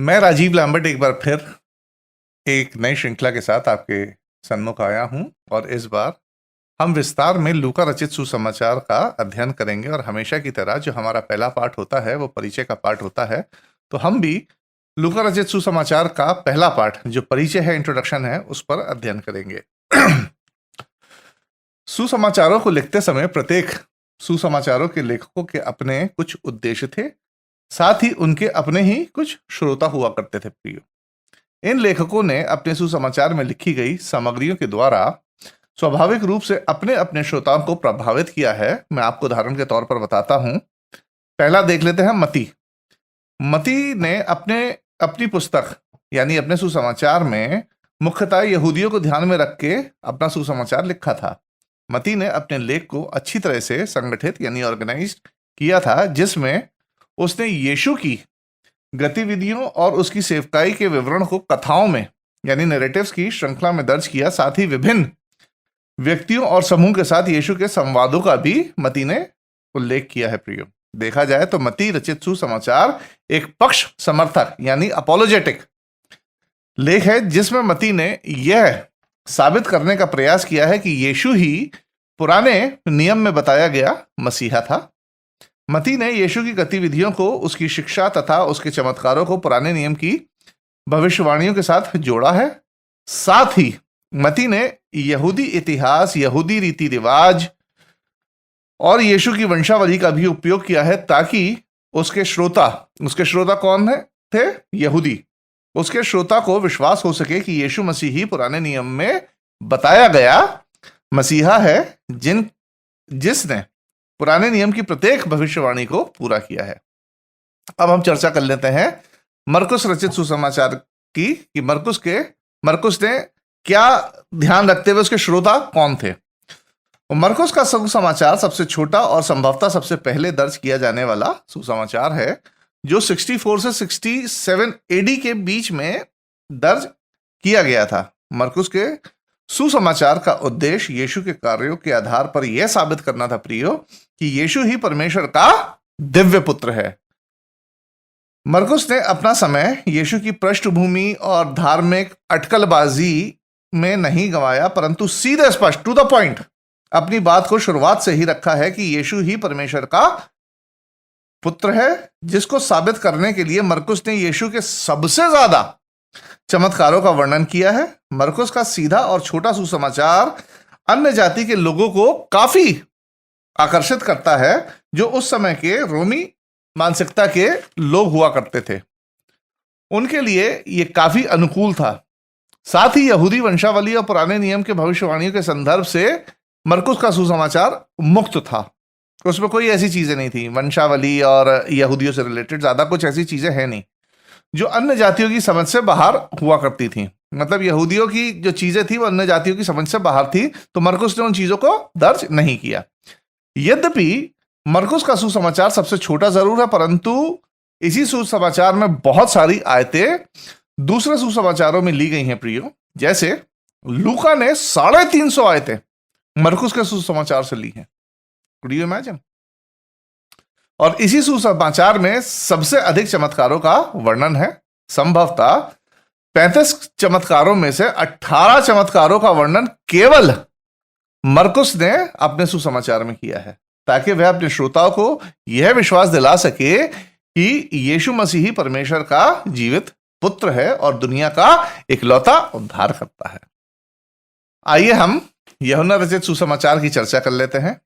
मैं राजीव लैम्बर्ट एक बार फिर एक नई श्रृंखला के साथ आपके सन्मुख आया हूं और इस बार हम विस्तार में लूका रचित सुसमाचार का अध्ययन करेंगे और हमेशा की तरह जो हमारा पहला पाठ होता है वो परिचय का पाठ होता है। तो हम भी लूका रचित सुसमाचार का पहला पाठ जो परिचय है, इंट्रोडक्शन है, उस पर अध्ययन करेंगे। सुसमाचारों को लिखते समय प्रत्येक सुसमाचारों के लेखकों के अपने कुछ उद्देश्य थे, साथ ही उनके अपने ही कुछ श्रोता हुआ करते थे। प्रियो, इन लेखकों ने अपने सुसमाचार में लिखी गई सामग्रियों के द्वारा स्वाभाविक रूप से अपने अपने श्रोताओं को प्रभावित किया है। मैं आपको उदाहरण के तौर पर बताता हूं। पहला देख लेते हैं मती। मती ने अपनी पुस्तक यानी अपने सुसमाचार में मुख्यतः यहूदियों को ध्यान में रख के अपना सुसमाचार लिखा था। मती ने अपने लेख को अच्छी तरह से संगठित यानी ऑर्गेनाइज्ड किया था, जिसमें उसने यीशु की गतिविधियों और उसकी सेवकाई के विवरण को कथाओं में यानी नैरेटिव्स की श्रृंखला में दर्ज किया। साथ ही विभिन्न व्यक्तियों और समूह के साथ यीशु के संवादों का भी मती ने उल्लेख किया है। प्रियो, देखा जाए तो मती रचित सुसमाचार एक पक्ष समर्थक यानी अपोलोजेटिक लेख है, जिसमें मती ने यह साबित करने का प्रयास किया है कि यीशु ही पुराने नियम में बताया गया मसीहा था। मती ने यीशु की गतिविधियों को, उसकी शिक्षा तथा उसके चमत्कारों को पुराने नियम की भविष्यवाणियों के साथ जोड़ा है। साथ ही मती ने यहूदी इतिहास, यहूदी रीति रिवाज और यीशु की वंशावली का भी उपयोग किया है, ताकि उसके श्रोता कौन थे? यहूदी। उसके श्रोता को विश्वास हो सके कि यीशु मसीह ही पुराने नियम में बताया गया मसीहा है, जिसने पुराने नियम की प्रत्येक भविष्यवाणी को पूरा किया है। अब हम चर्चा कर लेते हैं मरकुस रचित सुसमाचार की कि मरकुस ने क्या ध्यान रखते हुए उसके श्रोता कौन थे। मरकुस का सुसमाचार सबसे छोटा और संभवतः सबसे पहले दर्ज किया जाने वाला सुसमाचार है, जो 64 से 67 एडी के बीच में दर्ज किया गया था। मरकुस के सुसमाचार का उद्देश्य यीशु के कार्यों के आधार पर यह साबित करना था, प्रियो, कि यीशु ही परमेश्वर का दिव्य पुत्र है। मरकुस ने अपना समय यीशु की पृष्ठभूमि और धार्मिक अटकलबाजी में नहीं गंवाया, परंतु सीधे स्पष्ट टू द पॉइंट अपनी बात को शुरुआत से ही रखा है कि यीशु ही परमेश्वर का पुत्र है, जिसको साबित करने के लिए मरकुस ने यीशु के सबसे ज्यादा चमत्कारों का वर्णन किया है। मरकुस का सीधा और छोटा सुसमाचार अन्य जाति के लोगों को काफी आकर्षित करता है, जो उस समय के रोमी मानसिकता के लोग हुआ करते थे। उनके लिए यह काफी अनुकूल था। साथ ही यहूदी वंशावली और पुराने नियम के भविष्यवाणियों के संदर्भ से मरकुस का सुसमाचार मुक्त था। उसमें कोई ऐसी चीजें नहीं थी, वंशावली और यहूदियों से रिलेटेड ज्यादा कुछ ऐसी चीजें हैं नहीं जो अन्य जातियों की समझ से बाहर हुआ करती थी। मतलब यहूदियों की जो चीजें थी वो अन्य जातियों की समझ से बाहर थी, तो मरकुस ने उन चीजों को दर्ज नहीं किया। यद्यपि मरकुस का सुसमाचार सबसे छोटा जरूर है, परंतु इसी सुसमाचार में बहुत सारी आयतें दूसरे सुसमाचारों में ली गई हैं। प्रियो, जैसे लूका ने 350 आयतें मरकुस के सुसमाचार से ली हैं। Could you imagine? और इसी सुसमाचार में सबसे अधिक चमत्कारों का वर्णन है। संभवतः 35 चमत्कारों में से 18 चमत्कारों का वर्णन केवल मरकुस ने अपने सुसमाचार में किया है, ताकि वह अपने श्रोताओं को यह विश्वास दिला सके कि यीशु मसीह ही परमेश्वर का जीवित पुत्र है और दुनिया का इकलौता उद्धार करता है। आइए हम यूहन्ना रचित सुसमाचार की चर्चा कर लेते हैं।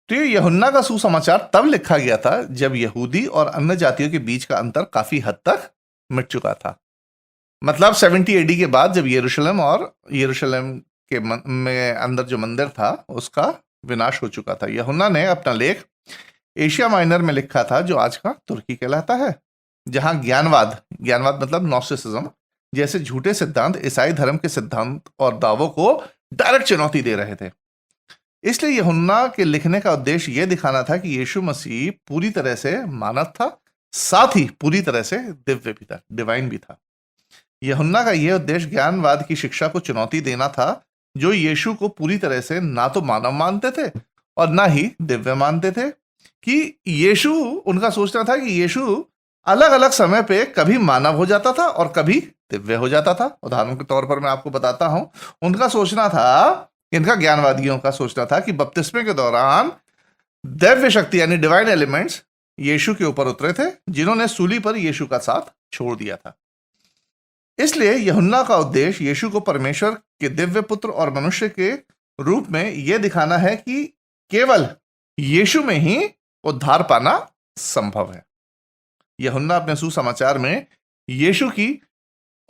तो यूहन्ना का सुसमाचार तब लिखा गया था जब यहूदी और अन्य जातियों के बीच का अंतर काफी हद तक मिट चुका था। मतलब 70 एडी के बाद, जब यरूशलेम के में अंदर जो मंदिर था उसका विनाश हो चुका था। यूहन्ना ने अपना लेख एशिया माइनर में लिखा था, जो आज का तुर्की कहलाता है, जहां ज्ञानवाद मतलब नॉस्टिसिज्म जैसे झूठे सिद्धांत ईसाई धर्म के सिद्धांत और दावों को डायरेक्ट चुनौती दे रहे थे। इसलिए यूहन्ना के लिखने का उद्देश्य यह दिखाना था कि यीशु मसीह पूरी तरह से मानव था, साथ ही पूरी तरह से दिव्य भी था, डिवाइन भी था। यूहन्ना का यह उद्देश्य ज्ञानवाद की शिक्षा को चुनौती देना था, जो यीशु को पूरी तरह से ना तो मानव मानते थे और ना ही दिव्य मानते थे। कि यीशु, उनका सोचना था कि यीशु अलग अलग समय पे कभी मानव हो जाता था और कभी दिव्य हो जाता था। उदाहरण के तौर पर मैं आपको बताता हूं, उनका सोचना था, इनका ज्ञानवादियों का सोचना था कि बपतिस्मे के दौरान दैव्य शक्ति यानी डिवाइन एलिमेंट्स यीशु के ऊपर उतरे थे, जिन्होंने सूली पर यीशु का साथ छोड़ दिया था। इसलिए यूहन्ना का उद्देश्य यीशु को परमेश्वर के दिव्य पुत्र और मनुष्य के रूप में यह दिखाना है कि केवल यीशु में ही उद्धार पाना संभव है। यूहन्ना अपने सुसमाचार में यीशु की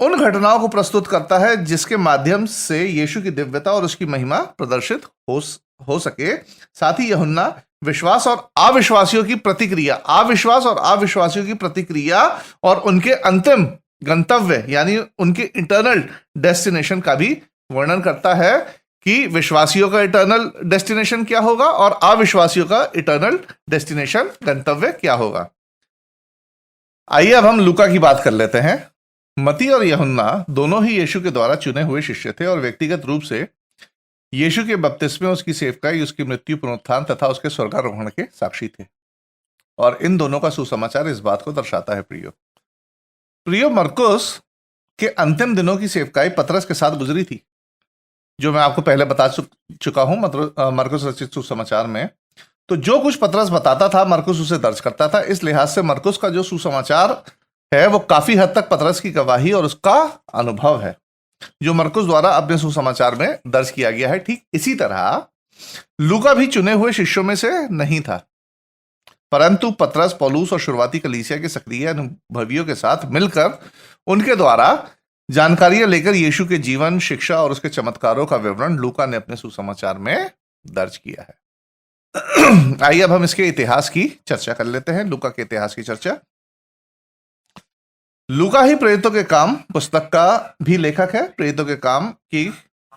उन घटनाओं को प्रस्तुत करता है जिसके माध्यम से यीशु की दिव्यता और उसकी महिमा प्रदर्शित हो सके। साथ ही यूहन्ना विश्वास और अविश्वासियों की प्रतिक्रिया और उनके अंतिम गंतव्य यानी उनके इंटरनल डेस्टिनेशन का भी वर्णन करता है कि विश्वासियों का इटर्नल डेस्टिनेशन क्या होगा और अविश्वासियों का इटर्नल डेस्टिनेशन गंतव्य क्या होगा। आइए अब हम लूका की बात कर लेते हैं। मती और यूहन्ना दोनों ही यीशु के द्वारा चुने हुए शिष्य थे और व्यक्तिगत रूप से यीशु के बपतिस्मे, उसकी सेवकाई, उसकी मृत्यु, पुनरुत्थान तथा उसके स्वर्गारोहण के साक्षी थे। और इन दोनों का सुसमाचार इस बात को दर्शाता है। प्रियो मरकुस के अंतिम दिनों की सेवकाई पतरस के साथ गुजरी थी, जो मैं आपको पहले बता चुका हूं मरकुस रचित सुसमाचार में। तो जो कुछ पतरस बताता था मरकुस उसे दर्ज करता था। इस लिहाज से मरकुस का जो सुसमाचार है वो काफी हद तक पतरस की गवाही और उसका अनुभव है, जो मरकुस द्वारा अपने सुसमाचार में दर्ज किया गया है। ठीक इसी तरह लूका भी चुने हुए शिष्यों में से नहीं था, परंतु पतरस, पौलुस और शुरुआती कलीसिया के सक्रिय अनुभवियों के साथ मिलकर उनके द्वारा जानकारियां लेकर यीशु के जीवन, शिक्षा और उसके चमत्कारों का विवरण लूका ने अपने सुसमाचार में दर्ज किया है। आइए अब हम इसके इतिहास की चर्चा कर लेते हैं। लूका के इतिहास की चर्चा। लूका ही प्रेरितों के काम पुस्तक का भी लेखक है। प्रेरितों के काम की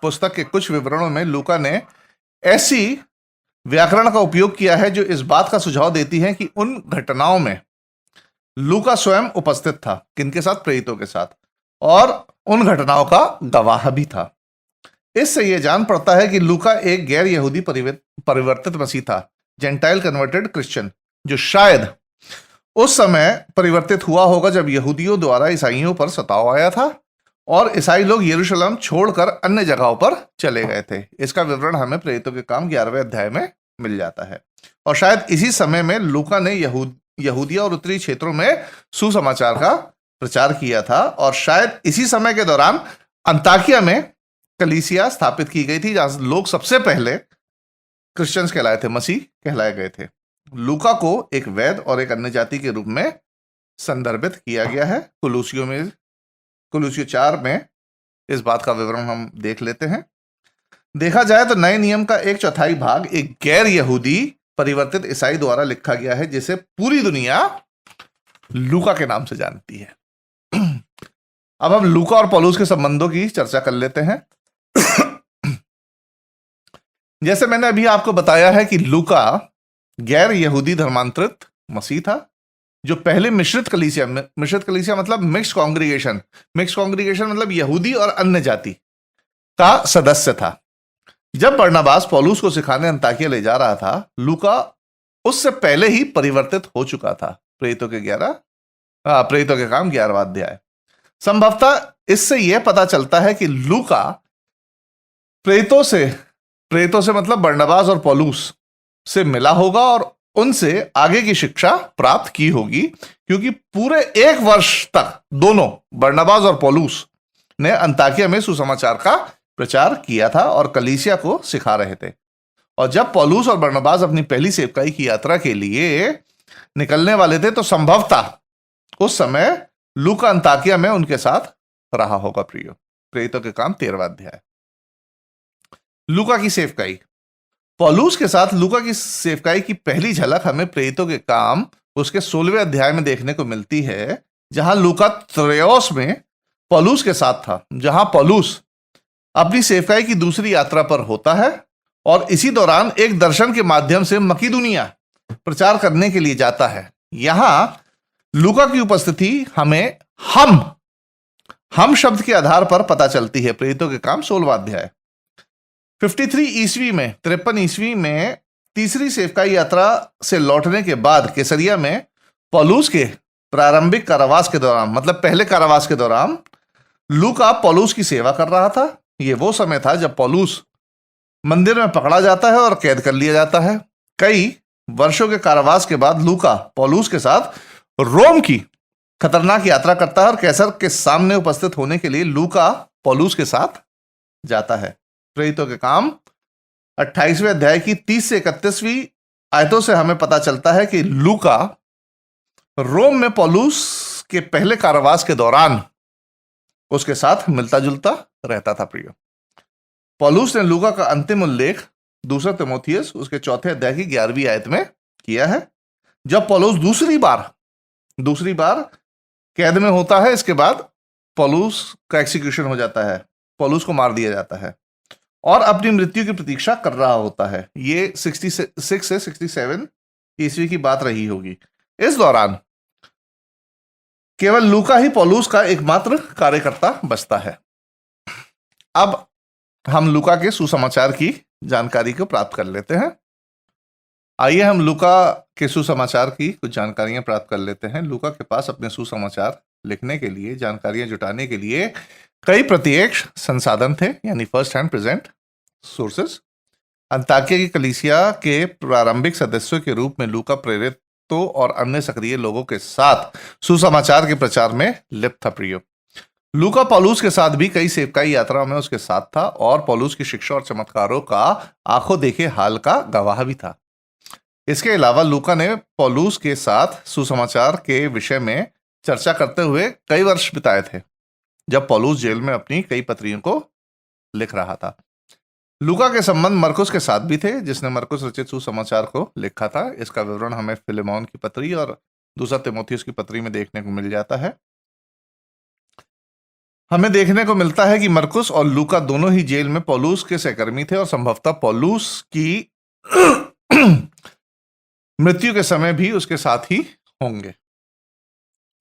पुस्तक के कुछ विवरणों में लूका ने ऐसी व्याकरण का उपयोग किया है जो इस बात का सुझाव देती है कि उन घटनाओं में लूका स्वयं उपस्थित था। किनके साथ? प्रेरितों के साथ, और उन घटनाओं का गवाह भी था। इससे यह जान पड़ता है कि लूका एक गैर यहूदी परिवर्तित मसीह था, जेंटाइल कन्वर्टेड क्रिश्चियन, जो शायद उस समय परिवर्तित हुआ होगा जब यहूदियों द्वारा ईसाइयों पर सताव आया था और ईसाई लोग यरूशलेम छोड़कर अन्य जगहों पर चले गए थे। इसका विवरण हमें प्रेरितों के काम 11वें अध्याय में मिल जाता है। और शायद इसी समय में लूका ने यहूदिया और उत्तरी क्षेत्रों में सुसमाचार का प्रचार किया था, और शायद इसी समय के दौरान अंताकिया में कलीसिया स्थापित की गई थी, जहां लोग सबसे पहले क्रिश्चियंस कहलाए थे, मसीह कहलाए गए थे। लूका को एक वैद्य और एक अन्य जाति के रूप में संदर्भित किया गया है। कुलूसियों 4 में इस बात का विवरण हम देख लेते हैं। देखा जाए तो नए नियम का 1/4 भाग एक गैर यहूदी परिवर्तित ईसाई द्वारा लिखा गया है, जिसे पूरी दुनिया लूका के नाम से जानती है। अब हम लूका और पौलुस के संबंधों की चर्चा कर लेते हैं। जैसे मैंने अभी आपको बताया है कि लूका गैर यहूदी धर्मांतरित मसीह था, जो पहले मिश्रित कलीसिया मतलब मिक्स्ड कॉन्ग्रीगेशन मतलब यहूदी और अन्य जाति का सदस्य था। जब बरनबास पौलुस को सिखाने अंताकिया ले जा रहा था, लूका उससे पहले ही परिवर्तित हो चुका था। प्रेरितों के काम 11वां अध्याय। संभवतः इससे यह पता चलता है कि लूका प्रेरितों से मतलब बरनबास और पौलुस से मिला होगा और उनसे आगे की शिक्षा प्राप्त की होगी, क्योंकि पूरे 1 वर्ष तक दोनों बरनबास और पौलुस ने अंताकिया में सुसमाचार का प्रचार किया था और कलीसिया को सिखा रहे थे। और जब पौलुस और बरनबास अपनी पहली सेवकाई की यात्रा के लिए निकलने वाले थे, तो संभवतः उस समय लूका अंताकिया में उनके साथ रहा होगा। प्रेरितों के काम 13वां अध्याय। लूका की सेवकाई। पौलुस के साथ लूका की सेवकाई की पहली झलक हमें प्रेरितों के काम उसके 16वें अध्याय में देखने को मिलती है, जहां लूका त्रेयोस में पौलुस के साथ था, जहां पौलुस अपनी सेवकाई की दूसरी यात्रा पर होता है और इसी दौरान एक दर्शन के माध्यम से मकीदुनिया प्रचार करने के लिए जाता है। यहां लूका की उपस्थिति हमें हम शब्द के आधार पर पता चलती है। प्रेरितों के काम 16वां अध्याय। 53 ईस्वी में तीसरी सेवकाई यात्रा से लौटने के बाद कैसरिया में पौलुस के प्रारंभिक कारावास के दौरान, मतलब पहले कारावास के दौरान, लूका पौलुस की सेवा कर रहा था। यह वो समय था जब पौलुस मंदिर में पकड़ा जाता है और कैद कर लिया जाता है। कई वर्षों के कारावास के बाद लूका पौलुस के साथ रोम की खतरनाक यात्रा करता है और कैसर के सामने उपस्थित होने के लिए लूका पौलुस के साथ जाता है। प्रेरितों के काम 28वें अध्याय की 30 से 31वीं आयतों से हमें पता चलता है कि लूका रोम में पौलुस के पहले कारावास के दौरान उसके साथ मिलता जुलता रहता था। प्रियो, पौलुस ने लूका का अंतिम उल्लेख दूसरा तीमुथियुस उसके 4थे अध्याय की 11वीं आयत में किया है, जब पौलुस दूसरी बार कैद में होता है। इसके बाद पौलुस का एक्सिक्यूशन हो जाता है, पौलुस को मार दिया जाता है और अपनी मृत्यु की प्रतीक्षा कर रहा होता है। ये 66 से 67 ईस्वी की बात रही होगी। इस दौरान केवल लूका ही पौलुस का एकमात्र कार्यकर्ता बचता है। अब हम लूका के सुसमाचार की जानकारी को प्राप्त कर लेते हैं। आइए हम लूका के सुसमाचार की कुछ जानकारियां प्राप्त कर लेते हैं। लूका के पास अपने सुसमाचार लिखने के लिए, जानकारियां जुटाने के लिए कई प्रत्यक्ष संसाधन थे, यानी first hand present sources. Antakya की कलीसिया के प्रारंभिक सदस्यों के रूप में लूका प्रेरितों और अन्य सक्रिय लोगों के साथ सुसमाचार के प्रचार में लिप्त था। प्रियो, लूका पौलुस के साथ भी कई सेवकाई यात्राओं में उसके साथ था और पौलुस की शिक्षा और चमत्कारों का आंखों देखे हाल का गवाह भी था। इसके अलावा लूका ने पौलुस के साथ सुसमाचार के विषय में चर्चा करते हुए कई वर्ष बिताए थे, जब पौलुस जेल में अपनी कई पत्रियों को लिख रहा था। लूका के संबंध मरकुस के साथ भी थे, जिसने मरकुस रचित सुसमाचार को लिखा था। इसका विवरण हमें फिलेमोन की पत्री और दूसरा तीमुथियुस की पत्री में देखने को मिल जाता है। हमें देखने को मिलता है कि मरकुस और लूका दोनों ही जेल में पौलुस के सहकर्मी थे और संभवतः पौलुस की मृत्यु के समय भी उसके साथ ही होंगे।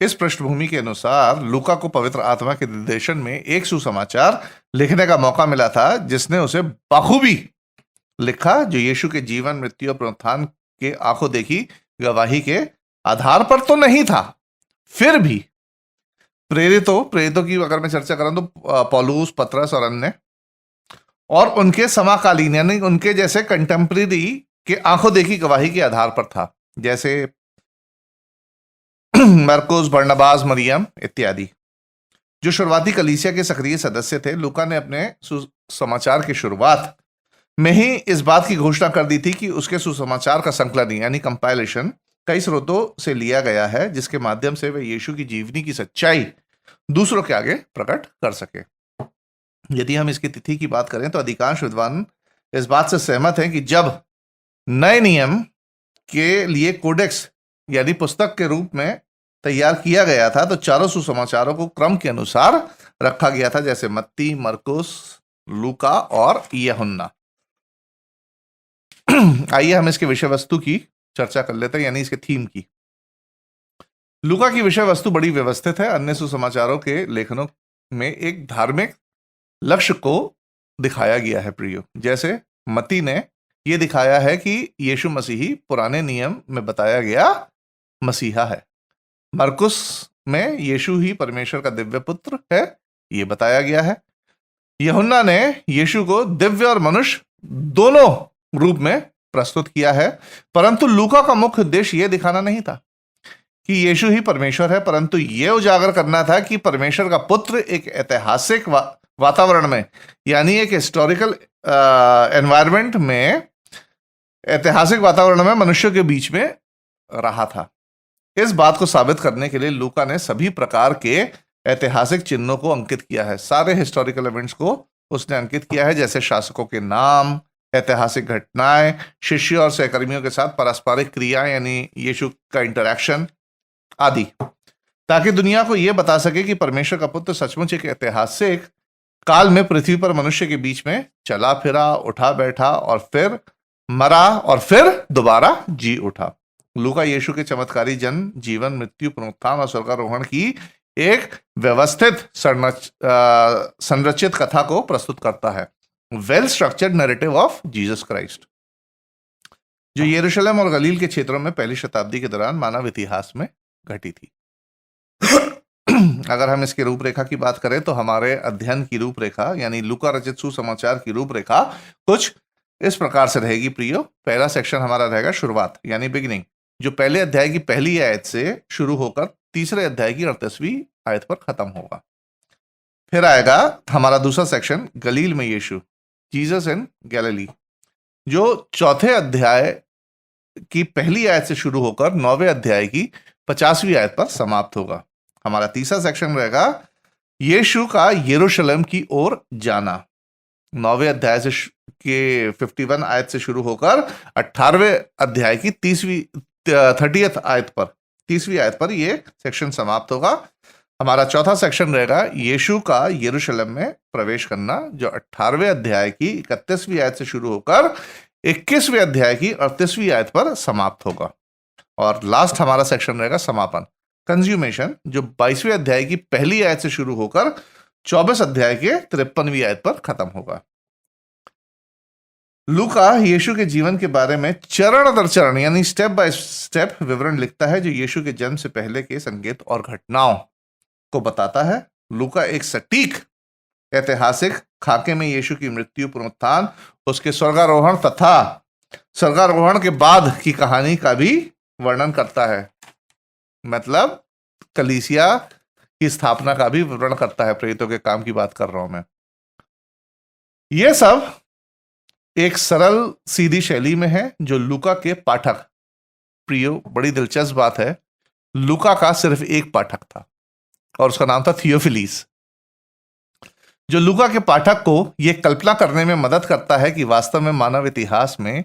इस पृष्ठभूमि के अनुसार लूका को पवित्र आत्मा के निर्देशन में एक सुसमाचार लिखने का मौका मिला था, जिसने उसे बखूबी लिखा, जो यीशु के जीवन, मृत्यु और पुनरुत्थान के आंखों देखी गवाही के आधार पर तो नहीं था, फिर भी प्रेरितों की अगर मैं चर्चा करूं तो पौलुस, पतरस और अन्य और उनके समकालीन यानी उनके जैसे कंटेम्प्रेरी के आंखों देखी गवाही के आधार पर था, जैसे मरकुस, बरनबास, मरियम इत्यादि, जो शुरुआती कलीसिया के सक्रिय सदस्य थे। लूका ने अपने सुसमाचार की शुरुआत में ही इस बात की घोषणा कर दी थी कि उसके सुसमाचार का संकलन यानी कंपाइलेशन कई स्रोतों से लिया गया है, जिसके माध्यम से वे यीशु की जीवनी की सच्चाई दूसरों के आगे प्रकट कर सके। यदि हम इसकी तिथि की बात करें तो अधिकांश विद्वान इस बात से सहमत हैं कि जब नए नियम के लिए कोडेक्स यानी पुस्तक के रूप में तैयार किया गया था, तो चारों सुसमाचारों को क्रम के अनुसार रखा गया था, जैसे मत्ती, मरकुस, लूका और यूहन्ना। आइए हम इसके विषय वस्तु की चर्चा कर लेते हैं, यानी इसके थीम की। लूका की विषय वस्तु बड़ी व्यवस्थित है। अन्य सुसमाचारों के लेखनों में एक धार्मिक लक्ष्य को दिखाया गया है। प्रियो, जैसे मत्ती ने यह दिखाया है कि यीशु मसीही पुराने नियम में बताया गया मसीहा है। मरकुस में यीशु ही परमेश्वर का दिव्य पुत्र है, यह बताया गया है। यूहन्ना ने यीशु को दिव्य और मनुष्य दोनों रूप में प्रस्तुत किया है, परंतु लूका का मुख्य उद्देश्य यह दिखाना नहीं था कि यीशु ही परमेश्वर है, परंतु यह उजागर करना था कि परमेश्वर का पुत्र एक ऐतिहासिक वातावरण में यानी एक हिस्टोरिकल एनवायरनमेंट में, ऐतिहासिक वातावरण में मनुष्यों के बीच में रहा था। इस बात को साबित करने के लिए लूका ने सभी प्रकार के ऐतिहासिक चिन्हों को अंकित किया है। सारे हिस्टोरिकल इवेंट्स को उसने अंकित किया है, जैसे शासकों के नाम, ऐतिहासिक घटनाएं, शिष्य और सहकर्मियों के साथ पारस्परिक क्रिया यानी यीशु का इंटरैक्शन आदि, ताकि दुनिया को यह बता सके कि परमेश्वर का पुत्र सचमुच एक ऐतिहासिक काल में पृथ्वी पर मनुष्य के बीच में चला फिरा, उठा बैठा और फिर मरा और फिर दोबारा जी उठा। लूका यीशु के चमत्कारी जन्म, जीवन, मृत्यु, पुनरुत्थान और स्वर्गारोहण की एक व्यवस्थित संरचित कथा को प्रस्तुत करता है। Well structured narrative of Jesus Christ, जो यरूशलेम और गलील के क्षेत्रों में पहली शताब्दी के दौरान मानव इतिहास में घटी थी। अगर हम इसकी रूपरेखा की बात करें तो हमारे अध्ययन की रूपरेखा यानी लूका रचित सुसमाचार की रूपरेखा कुछ इस प्रकार से रहेगी प्रियो। पहला सेक्शन हमारा रहेगा शुरुआत यानी बिगिनिंग, जो पहले अध्याय की पहली आयत से शुरू होकर तीसरे अध्याय की 38वीं आयत पर खत्म होगा। फिर आएगा हमारा दूसरा सेक्शन गलील में यीशु, जीसस इन गैलिली, जो चौथे अध्याय की पहली आयत से शुरू होकर 9वें अध्याय की 50वीं आयत पर समाप्त होगा। हमारा तीसरा सेक्शन रहेगा यीशु का यरूशलेम की ओर जाना, 9वें अध्याय से के 51 आयत से शुरू होकर 18वें अध्याय की 30वीं आयत पर ये सेक्शन समाप्त होगा। हमारा चौथा सेक्शन रहेगा यीशु का यरूशलेम में प्रवेश करना, जो 18वें अध्याय की 31वीं आयत से शुरू होकर 21वें अध्याय की 38वीं आयत पर समाप्त होगा। और लास्ट हमारा सेक्शन रहेगा समापन, कंज्यूमेशन, जो 22वें अध्याय की पहली आयत से शुरू होकर 24 अध्याय के 53वीं आयत पर खत्म होगा। लूका यीशु के जीवन के बारे में चरण दर चरण यानी स्टेप बाय स्टेप विवरण लिखता है, जो यीशु के जन्म से पहले के संकेत और घटनाओं को बताता है। लूका एक सटीक ऐतिहासिक खाके में यीशु की मृत्यु, पुनरुत्थान, उसके स्वर्गारोहण तथा स्वर्गारोहण के बाद की कहानी का भी वर्णन करता है, मतलब कलीसिया की स्थापना का भी विवरण करता है। प्रेरितों के काम की बात कर रहा हूं मैं। यह सब एक सरल सीधी शैली में है जो लूका के पाठक, प्रियो बड़ी दिलचस्प बात है, लूका का सिर्फ एक पाठक था और उसका नाम था थियोफिलीस, जो लूका के पाठक को यह कल्पना करने में मदद करता है कि वास्तव में मानव इतिहास में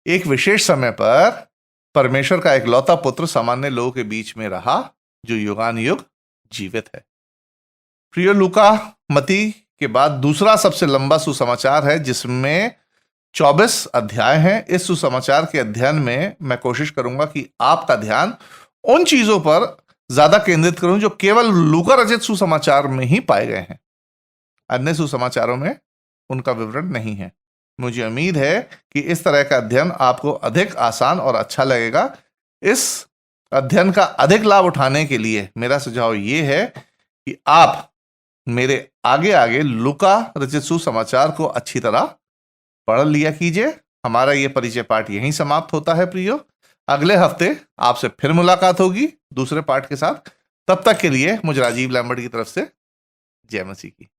एक विशेष समय पर परमेश्वर का इकलौता पुत्र सामान्य लोगों के बीच में रहा, जो युगान युग जीवित है। प्रियो, लूका मती के बाद दूसरा सबसे लंबा सुसमाचार है, जिसमें 24 अध्याय हैं। इस सुसमाचार के अध्ययन में मैं कोशिश करूंगा कि आपका ध्यान उन चीजों पर ज्यादा केंद्रित करूं जो केवल लूका रचित सुसमाचार में ही पाए गए हैं, अन्य सुसमाचारों में उनका विवरण नहीं है। मुझे उम्मीद है कि इस तरह का अध्ययन आपको अधिक आसान और अच्छा लगेगा। इस अध्ययन का अधिक लाभ उठाने के लिए मेरा सुझाव यह है कि आप मेरे आगे आगे लूका रचित सुसमाचार को अच्छी तरह पढ़ लिया कीजिए। हमारा यह परिचय पाठ यहीं समाप्त होता है प्रियो। अगले हफ्ते आपसे फिर मुलाकात होगी दूसरे पाठ के साथ। तब तक के लिए मुझे राजीव लैम्बर्ट की तरफ से जय मसीह की।